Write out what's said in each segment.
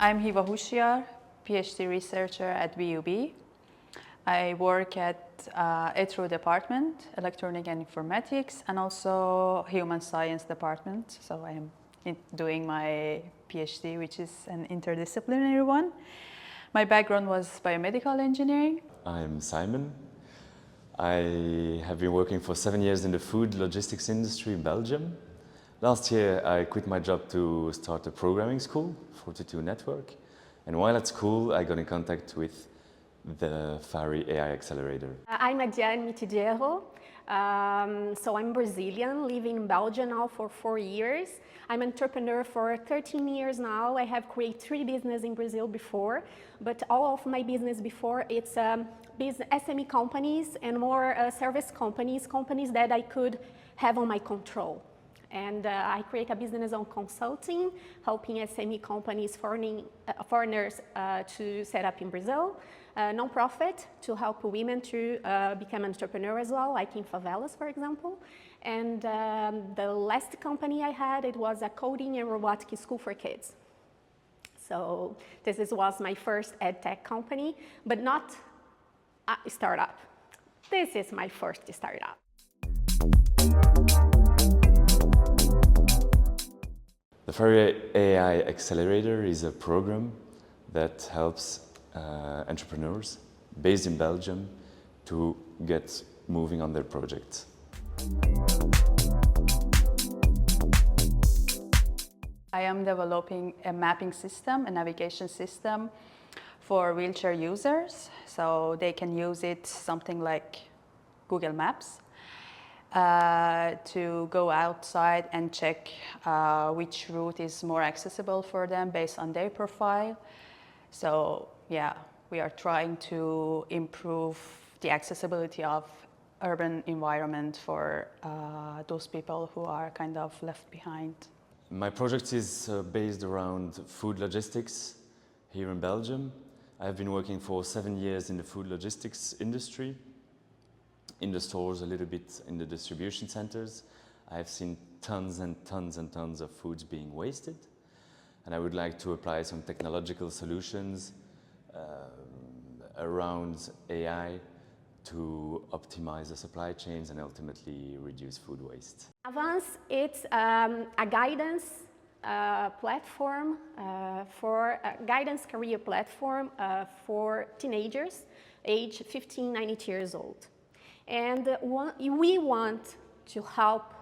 I'm Hiva Hushiyar, PhD researcher at VUB. I work at ETRO department, Electronic and Informatics, and also Human Science department. So I am doing my PhD, which is an interdisciplinary one. My background was biomedical engineering. I'm Simon. I have been working for 7 years in the food logistics industry in Belgium. Last year, I quit my job to start a programming school, 42 Network. And while at school, I got in contact with the FARI AI Accelerator. I'm Adiane Mitidiero. So I'm Brazilian, living in Belgium now for 4 years. I'm an entrepreneur for 13 years now. I have created 3 businesses in Brazil before, but all of my business before, it's SME companies and more service companies that I could have on my control. And I create a business on consulting, helping SME companies, foreigners to set up in Brazil, non-profit to help women to become an entrepreneur as well, like in favelas, for example. And the last company I had, it was a coding and robotics school for kids. So this was my first ed tech company, but not a startup. This is my first startup. The FARI AI Accelerator is a program that helps entrepreneurs based in Belgium to get moving on their projects. I am developing a mapping system, a navigation system for wheelchair users. So they can use it, something like Google Maps, to go outside and check which route is more accessible for them based on their profile. So yeah, we are trying to improve the accessibility of urban environment for those people who are kind of left behind. My project is based around food logistics here in Belgium. I've been working for 7 years in the food logistics industry, in the stores, a little bit in the distribution centers. I've seen tons and tons and tons of foods being wasted. And I would like to apply some technological solutions around AI to optimize the supply chains and ultimately reduce food waste. Avance, it's a guidance platform guidance career platform for teenagers aged 15-19 years old. And we want to help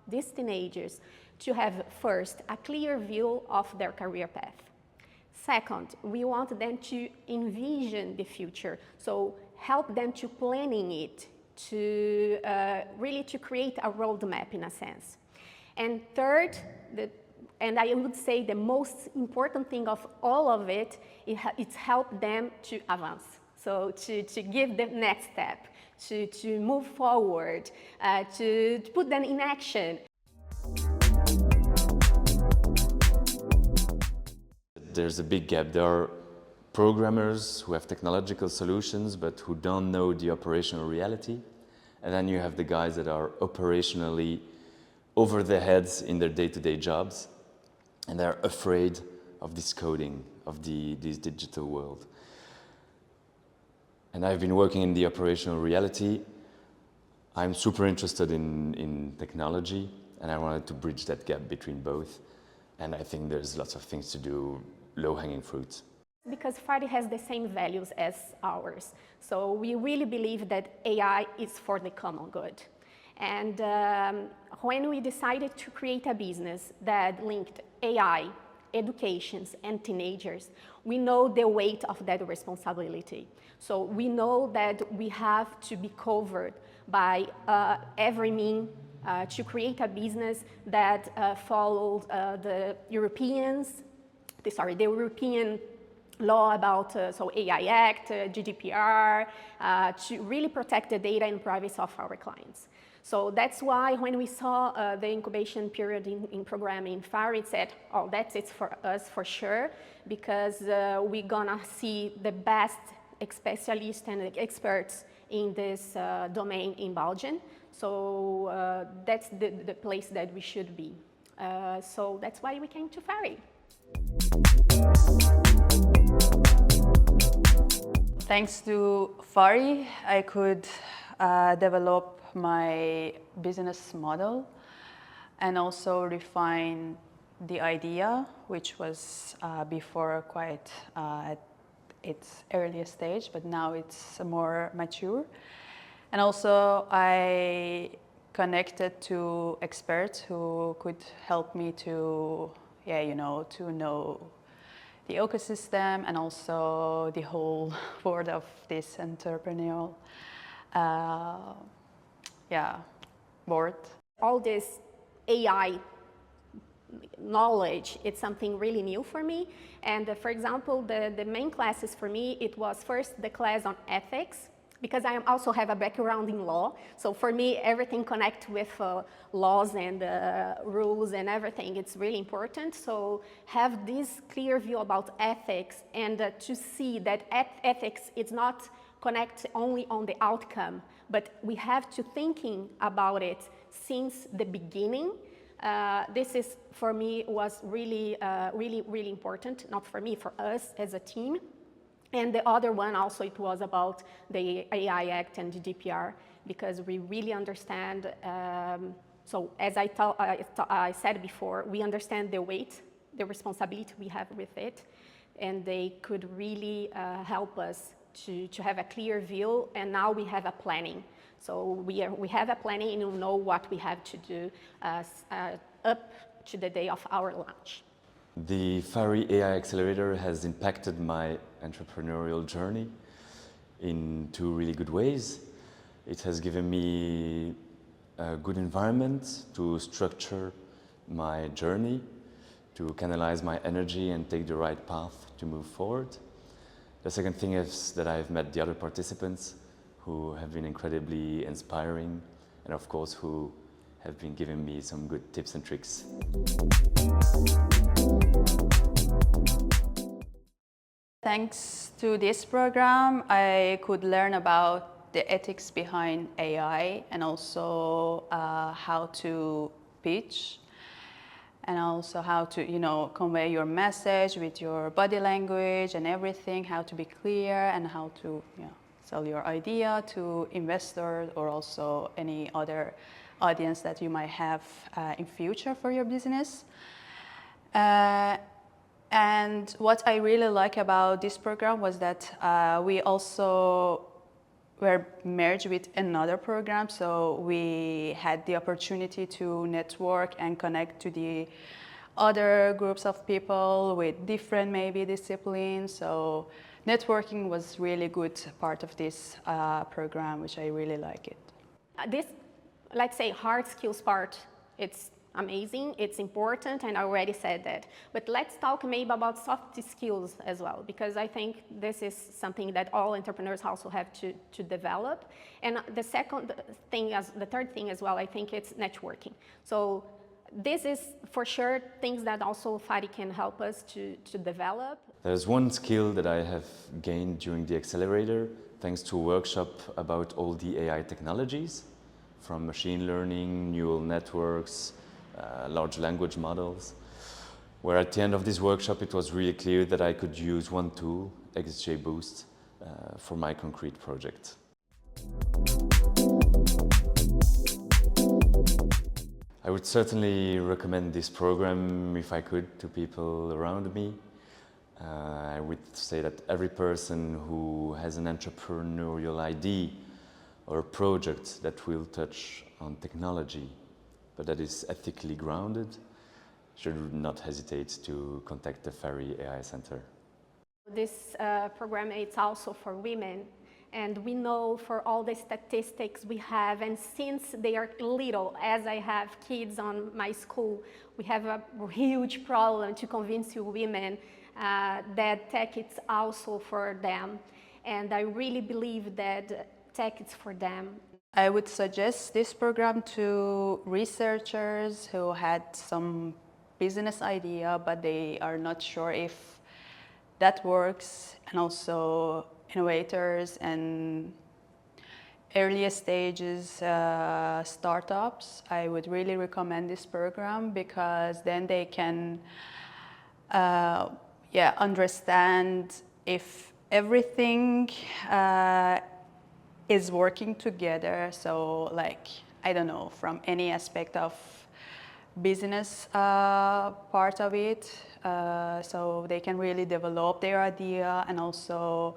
these teenagers to have first a clear view of their career path. Second, we want them to envision the future, so help them to planning it, to really to create a roadmap in a sense. And third, and I would say the most important thing of all of it, it's help them to advance, so to give the next step. To move forward, to put them in action. There's a big gap. There are programmers who have technological solutions but who don't know the operational reality. And then you have the guys that are operationally over their heads in their day-to-day jobs, and they're afraid of this coding, of this digital world. And I've been working in the operational reality. I'm super interested in technology, and I wanted to bridge that gap between both. And I think there's lots of things to do, low-hanging fruits. Because FARI has the same values as ours. So we really believe that AI is for the common good. And when we decided to create a business that linked AI, education, and teenagers, we know the weight of that responsibility. So we know that we have to be covered by every means to create a business that follows the European law about AI Act, GDPR, to really protect the data and privacy of our clients. So that's why when we saw the incubation period in programming FARI, it said, oh, that's it for us for sure, because we're gonna see the best specialists and experts in this domain in Belgium. So that's the place that we should be. So that's why we came to FARI. Thanks to FARI, I could develop my business model and also refine the idea, which was before quite at its earliest stage, but now it's more mature. And also I connected to experts who could help me to, to know the ecosystem and also the whole world of this entrepreneurial board. All this AI knowledge, it's something really new for me. And for example, the main classes for me, it was first the class on ethics, because I also have a background in law. So for me, everything connects with laws and rules and everything. It's really important. So have this clear view about ethics and to see that ethics is not connect only on the outcome, but we have to thinking about it since the beginning. This is, for me, was really, really important, not for me, for us as a team. And the other one also, it was about the AI Act and GDPR, because we really understand, so as I said before, we understand the weight, the responsibility we have with it, and they could really help us to have a clear view, and now we have a planning. So we have a planning and we know what we have to do up to the day of our launch. The FARI AI Accelerator has impacted my entrepreneurial journey in two really good ways. It has given me a good environment to structure my journey, to canalize my energy and take the right path to move forward. The second thing is that I've met the other participants who have been incredibly inspiring and of course who have been giving me some good tips and tricks. Thanks to this program, I could learn about the ethics behind AI and also how to pitch and also how to, convey your message with your body language and everything, how to be clear and how to sell your idea to investors or also any other audience that you might have in future for your business. And what I really like about this program was that we also were merged with another program, so we had the opportunity to network and connect to the other groups of people with different maybe disciplines. So networking was really good part of this program, which I really like it. This, let's say, hard skills part, it's amazing, it's important, and I already said that. But let's talk maybe about soft skills as well, because I think this is something that all entrepreneurs also have to develop. And the third thing as well, I think it's networking. So this is for sure things that also FARI can help us to develop. There's one skill that I have gained during the accelerator, thanks to a workshop about all the AI technologies, from machine learning, neural networks, large language models, where at the end of this workshop it was really clear that I could use one tool, XGBoost, for my concrete project. I would certainly recommend this program, if I could, to people around me. I would say that every person who has an entrepreneurial idea or a project that will touch on technology, but that is ethically grounded, should not hesitate to contact the FARI AI Center. This program is also for women, and we know for all the statistics we have, and since they are little, as I have kids on my school, we have a huge problem to convince women that tech is also for them. And I really believe that tech is for them. I would suggest this program to researchers who had some business idea, but they are not sure if that works, and also innovators and earlier stages startups. I would really recommend this program because then they can understand if everything is working together. So like, I don't know, from any aspect of business part of it, so they can really develop their idea and also,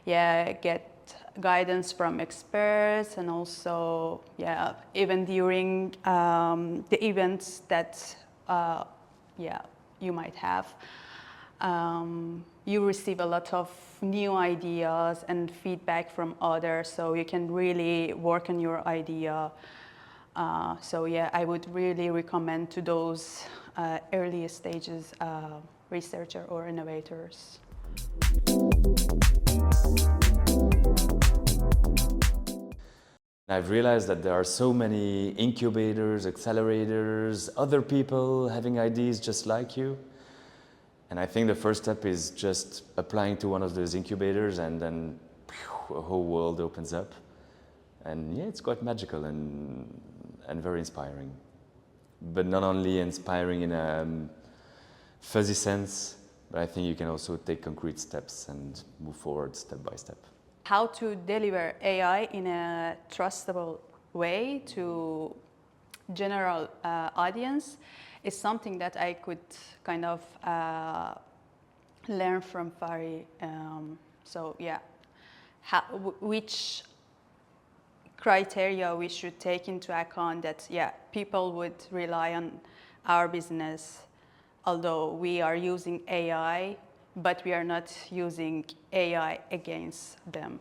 yeah, get guidance from experts, and also, yeah, even during the events that, yeah, you might have. You receive a lot of new ideas and feedback from others, so you can really work on your idea. So yeah, I would really recommend to those early stages researcher or innovators. I've realized that there are so many incubators, accelerators, other people having ideas just like you. And I think the first step is just applying to one of those incubators, and then a whole world opens up. And yeah, it's quite magical and very inspiring. But not only inspiring in a fuzzy sense, but I think you can also take concrete steps and move forward step by step. How to deliver AI in a trustable way to general audience is something that I could kind of learn from FARI. So yeah, which criteria we should take into account that, yeah, people would rely on our business, although we are using AI, but we are not using AI against them.